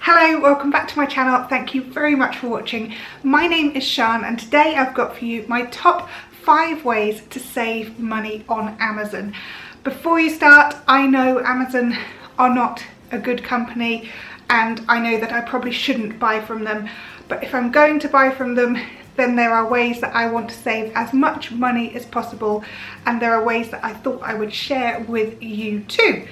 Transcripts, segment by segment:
Hello, welcome back to my channel. Thank you very much for watching. My name is Sian and today I've got for you my top 5 ways to save money on Amazon. Before you start, I know Amazon are not a good company and I know that I probably shouldn't buy from them, but if I'm going to buy from them, then there are ways that I want to save as much money as possible, and there are ways that I thought I would share with you too.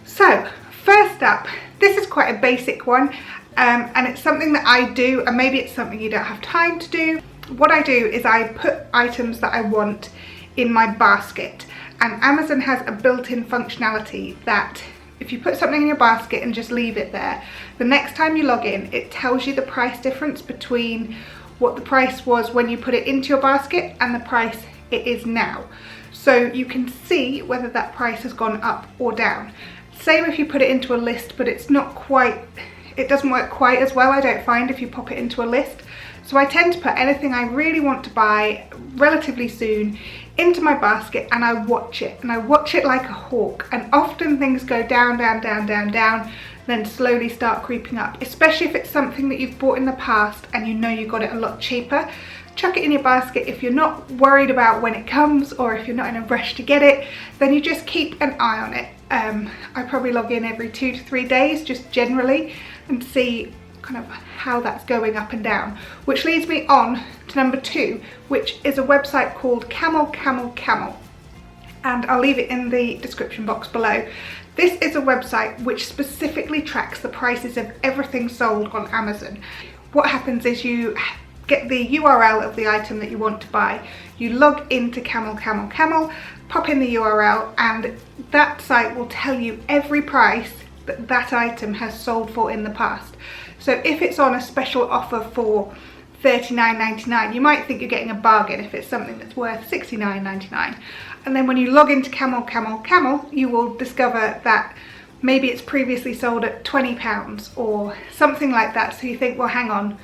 So first up, this is quite a basic one, and it's something that I do, and maybe it's something you don't have time to do. What I do is I put items that I want in my basket, and Amazon has a built-in functionality that if you put something in your basket and just leave it there, the next time you log in, it tells you the price difference between what the price was when you put it into your basket and the price it is now. So you can see whether that price has gone up or down. Same if you put it into a list, but it's not quite, it doesn't work quite as well, I don't find, if you pop it into a list. So I tend to put anything I really want to buy relatively soon into my basket, and I watch it, and I watch it like a hawk, and often things go down, down, down, down, down, then slowly start creeping up, especially if it's something that you've bought in the past and you know you got it a lot cheaper. Chuck it in your basket. If you're not worried about when it comes, or if you're not in a rush to get it, then you just keep an eye on it. I probably log in every 2 to 3 days, just generally, and see kind of how that's going up and down. Which leads me on to number 2, which is a website called Camel. And I'll leave it in the description box below. This is a website which specifically tracks the prices of everything sold on Amazon. What happens is you get the URL of the item that you want to buy, you log into Camel, pop in the URL, and that site will tell you every price that that item has sold for in the past. So if it's on a special offer for $39.99, you might think you're getting a bargain if it's something that's worth $69.99. And then when you log into Camel, you will discover that maybe it's previously sold at £20 or something like that. So you think, well, hang on,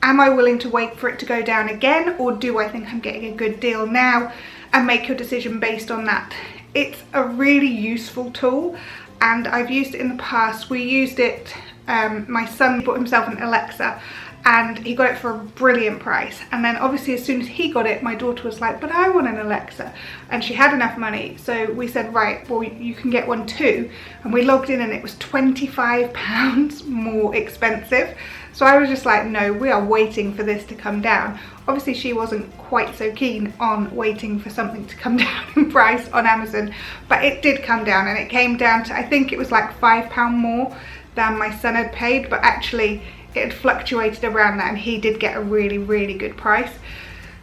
am I willing to wait for it to go down again, or do I think I'm getting a good deal now? And make your decision based on that. It's a really useful tool, and I've used it in the past. We used it, my son bought himself an Alexa, and he got it for a brilliant price. And then obviously as soon as he got it, my daughter was like, but I want an Alexa. And she had enough money. So we said, right, well, you can get one too. And we logged in and it was £25 more expensive. So I was just like, no, we are waiting for this to come down. Obviously she wasn't quite so keen on waiting for something to come down in price on Amazon, but it did come down, and it came down to, I think it was like £5 more than my son had paid, but actually it had fluctuated around that, and he did get a really, really good price.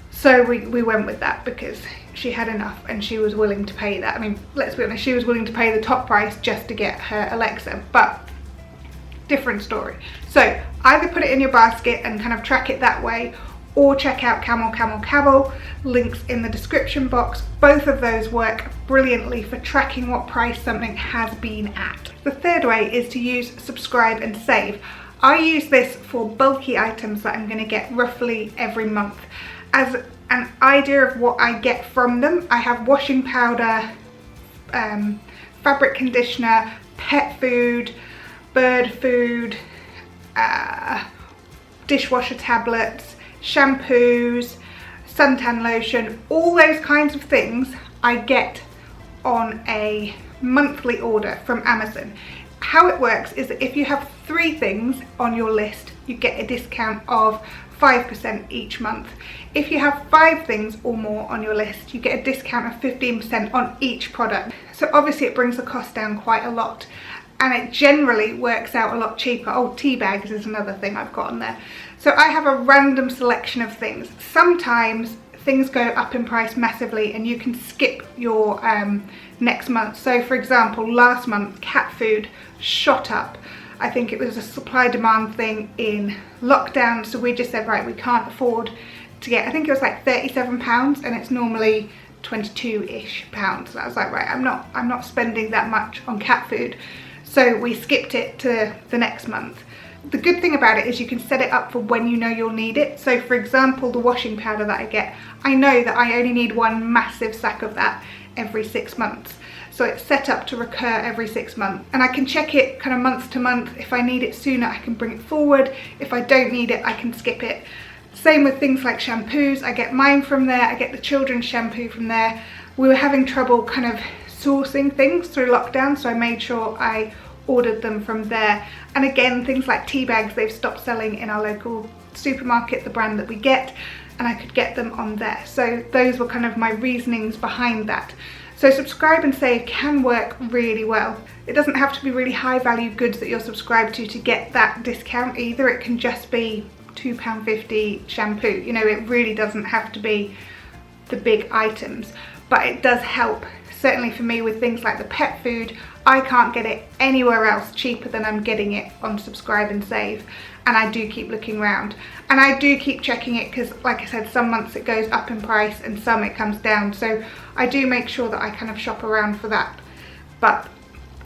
So we went with that because she had enough and she was willing to pay that. I mean, let's be honest, she was willing to pay the top price just to get her Alexa, but different story. So either put it in your basket and kind of track it that way, or check out Camel, links in the description box. Both of those work brilliantly for tracking what price something has been at. The third way is to use subscribe and save. I use this for bulky items that I'm going to get roughly every month. As an idea of what I get from them, I have washing powder, fabric conditioner, pet food, bird food, dishwasher tablets, shampoos, suntan lotion, all those kinds of things I get on a monthly order from Amazon. How it works is that if you have 3 things on your list, you get a discount of 5% each month. If you have 5 things or more on your list, you get a discount of 15% on each product. So obviously it brings the cost down quite a lot, and it generally works out a lot cheaper. Oh, tea bags is another thing I've got on there. So I have a random selection of things. Sometimes things go up in price massively and you can skip your next month. So for example, last month cat food shot up. I think it was a supply demand thing in lockdown, so we just said, right, we can't afford to get, I think it was like £37 and it's normally 22-ish pounds. And I was like, right, I'm not spending that much on cat food. So we skipped it to the next month. The good thing about it is you can set it up for when you know you'll need it. So for example, the washing powder that I get, I know that I only need one massive sack of that every 6 months. so it's set up to recur every 6 months, and I can check it kind of month to month. If I need it sooner, I can bring it forward. If I don't need it, I can skip it. Same with things like shampoos. I get mine from there, I get the children's shampoo from there. We were having trouble kind of sourcing things through lockdown, so I made sure I ordered them from there. And again, things like tea bags, they've stopped selling in our local supermarket, the brand that we get, and I could get them on there. So those were kind of my reasonings behind that. So subscribe and save can work really well. It doesn't have to be really high value goods that you're subscribed to get that discount either. It can just be £2.50 shampoo. You know, it really doesn't have to be the big items, but it does help. Certainly for me with things like the pet food, I can't get it anywhere else cheaper than I'm getting it on Subscribe and Save. And I do keep looking around, and I do keep checking it because, like I said, some months it goes up in price and some it comes down. So I do make sure that I kind of shop around for that, but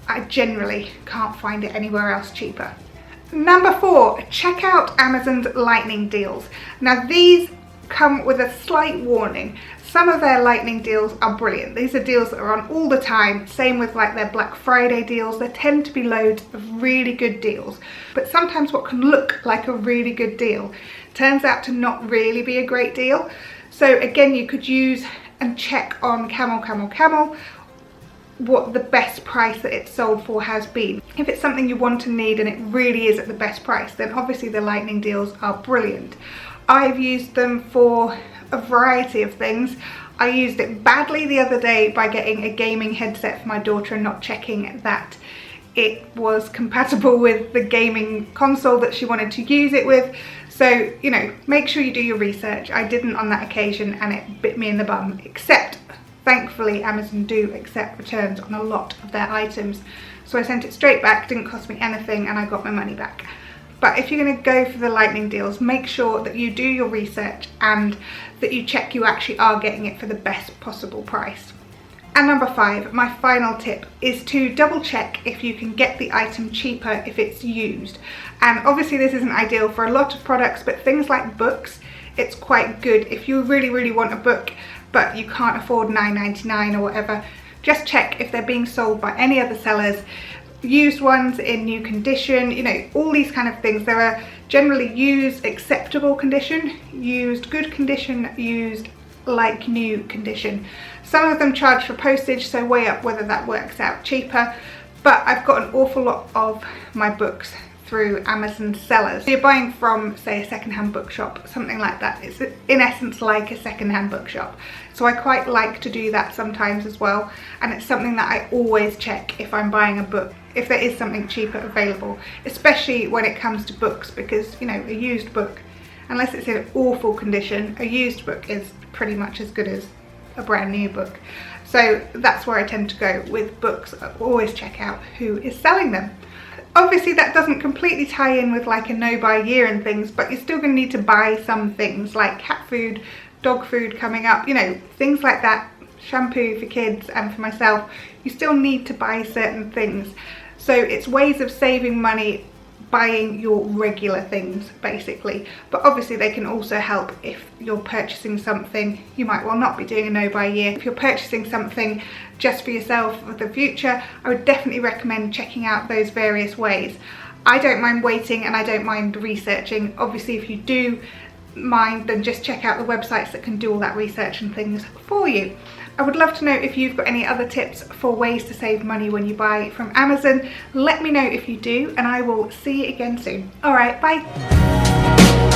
I generally can't find it anywhere else cheaper. Number 4, check out Amazon's lightning deals. Now these come with a slight warning. Some of their lightning deals are brilliant. These are deals that are on all the time. Same with like their Black Friday deals. There tend to be loads of really good deals, but sometimes what can look like a really good deal turns out to not really be a great deal. So again, you could use and check on Camel what the best price that it's sold for has been. If it's something you want and need and it really is at the best price, then obviously the lightning deals are brilliant. I've used them for a variety of things. I used it badly the other day by getting a gaming headset for my daughter and not checking that it was compatible with the gaming console that she wanted to use it with. So, you know, make sure you do your research. I didn't on that occasion and it bit me in the bum, except thankfully Amazon do accept returns on a lot of their items. So I sent it straight back, didn't cost me anything, and I got my money back. But if you're going to go for the lightning deals, make sure that you do your research and that you check you actually are getting it for the best possible price. And number 5, my final tip is to double check if you can get the item cheaper if it's used. And obviously this isn't ideal for a lot of products, but things like books, it's quite good. If you really want a book but you can't afford £9.99 or whatever, just check if they're being sold by any other sellers. Used ones in new condition, you know, all these kind of things. There are generally used acceptable condition, used good condition, used like new condition. Some of them charge for postage, so weigh up whether that works out cheaper. But I've got an awful lot of my books through Amazon sellers. So you're buying from, say, a secondhand bookshop, something like that. It's in essence like a secondhand bookshop. So I quite like to do that sometimes as well. And it's something that I always check if I'm buying a book, if there is something cheaper available, especially when it comes to books, because, you know, a used book, unless it's in awful condition, a used book is pretty much as good as a brand new book. So that's where I tend to go with books. I always check out who is selling them. Obviously that doesn't completely tie in with like a no buy year and things, but you're still going to need to buy some things like cat food, dog food coming up, you know, things like that, shampoo for kids and for myself. You still need to buy certain things. So it's ways of saving money buying your regular things basically, but obviously they can also help if you're purchasing something. You might well not be doing a no buy year. If you're purchasing something just for yourself for the future, I would definitely recommend checking out those various ways. I don't mind waiting and I don't mind researching. Obviously if you do mind, then just check out the websites that can do all that research and things for you. I would love to know if you've got any other tips for ways to save money when you buy from Amazon. Let me know if you do, and I will see you again soon. All right, bye.